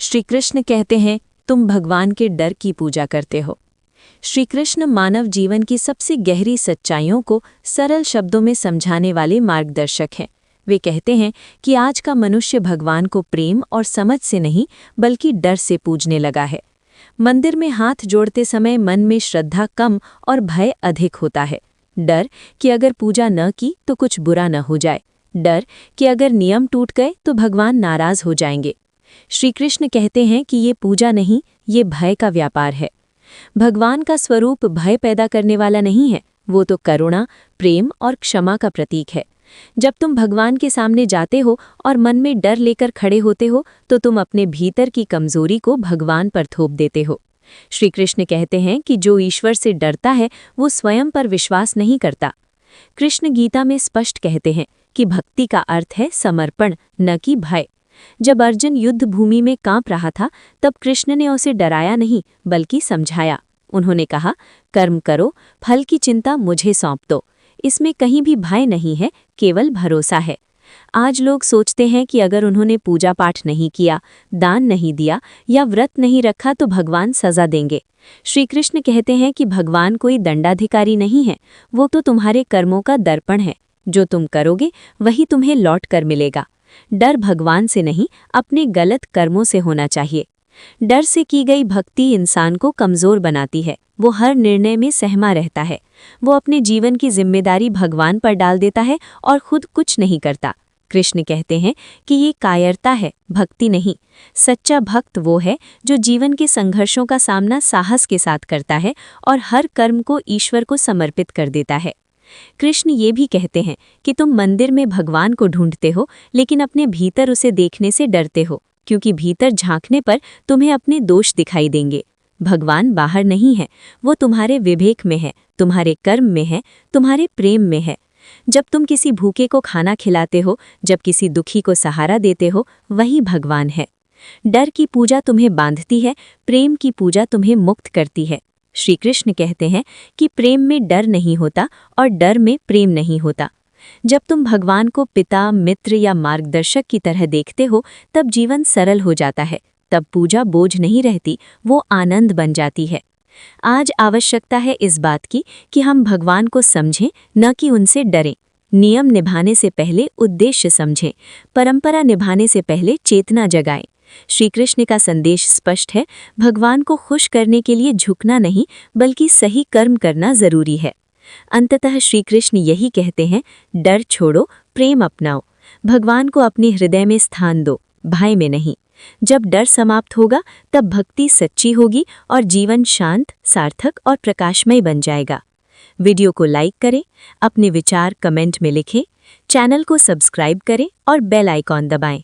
श्री कृष्ण कहते हैं, तुम भगवान के डर की पूजा करते हो। श्री कृष्ण मानव जीवन की सबसे गहरी सच्चाइयों को सरल शब्दों में समझाने वाले मार्गदर्शक हैं। वे कहते हैं कि आज का मनुष्य भगवान को प्रेम और समझ से नहीं बल्कि डर से पूजने लगा है। मंदिर में हाथ जोड़ते समय मन में श्रद्धा कम और भय अधिक होता है। डर कि अगर पूजा न की तो कुछ बुरा न हो जाए, डर कि अगर नियम टूट गए तो भगवान नाराज हो जाएंगे। श्री कृष्ण कहते हैं कि ये पूजा नहीं, ये भय का व्यापार है। भगवान का स्वरूप भय पैदा करने वाला नहीं है, वो तो करुणा, प्रेम और क्षमा का प्रतीक है। जब तुम भगवान के सामने जाते हो और मन में डर लेकर खड़े होते हो तो तुम अपने भीतर की कमजोरी को भगवान पर थोप देते हो। श्री कृष्ण कहते हैं कि जो ईश्वर से डरता है वो स्वयं पर विश्वास नहीं करता। कृष्ण गीता में स्पष्ट कहते हैं कि भक्ति का अर्थ है समर्पण, न कि भय। जब अर्जुन युद्ध भूमि में कांप रहा था तब कृष्ण ने उसे डराया नहीं बल्कि समझाया। उन्होंने कहा, कर्म करो, फल की चिंता मुझे सौंप दो। इसमें कहीं भी भय नहीं है, केवल भरोसा है। आज लोग सोचते हैं कि अगर उन्होंने पूजा पाठ नहीं किया, दान नहीं दिया या व्रत नहीं रखा तो भगवान सजा देंगे। श्री कृष्ण कहते हैं कि भगवान कोई दंडाधिकारी नहीं है, वो तो तुम्हारे कर्मों का दर्पण है। जो तुम करोगे वही तुम्हें लौट कर मिलेगा। डर भगवान से नहीं, अपने गलत कर्मों से होना चाहिए। डर से की गई भक्ति इंसान को कमजोर बनाती है। वो हर निर्णय में सहमा रहता है। वो अपने जीवन की जिम्मेदारी भगवान पर डाल देता है और खुद कुछ नहीं करता। कृष्ण कहते हैं कि ये कायरता है, भक्ति नहीं। सच्चा भक्त वो है जो जीवन के संघर्षों का सामना साहस के साथ करता है और हर कर्म को ईश्वर को समर्पित कर देता है। कृष्ण ये भी कहते हैं कि तुम मंदिर में भगवान को ढूंढते हो लेकिन अपने भीतर उसे देखने से डरते हो, क्योंकि भीतर झांकने पर तुम्हें अपने दोष दिखाई देंगे। भगवान बाहर नहीं है, वो तुम्हारे विवेक में है, तुम्हारे कर्म में है, तुम्हारे प्रेम में है। जब तुम किसी भूखे को खाना खिलाते हो, जब किसी दुखी को सहारा देते हो, वही भगवान है। डर की पूजा तुम्हें बांधती है, प्रेम की पूजा तुम्हें मुक्त करती है। श्री कृष्ण कहते हैं कि प्रेम में डर नहीं होता और डर में प्रेम नहीं होता। जब तुम भगवान को पिता, मित्र या मार्गदर्शक की तरह देखते हो तब जीवन सरल हो जाता है। तब पूजा बोझ नहीं रहती, वो आनंद बन जाती है। आज आवश्यकता है इस बात की कि हम भगवान को समझें, न कि उनसे डरें। नियम निभाने से पहले उद्देश्य समझें, परंपरा निभाने से पहले चेतना जगाएं। श्री कृष्ण का संदेश स्पष्ट है, भगवान को खुश करने के लिए झुकना नहीं बल्कि सही कर्म करना जरूरी है। अंततः श्री कृष्ण यही कहते हैं, डर छोड़ो, प्रेम अपनाओ। भगवान को अपने हृदय में स्थान दो, भय में नहीं। जब डर समाप्त होगा तब भक्ति सच्ची होगी और जीवन शांत, सार्थक और प्रकाशमय बन जाएगा। वीडियो को लाइक करें, अपने विचार कमेंट में लिखें, चैनल को सब्सक्राइब करें और बेल आइकॉन दबाएं।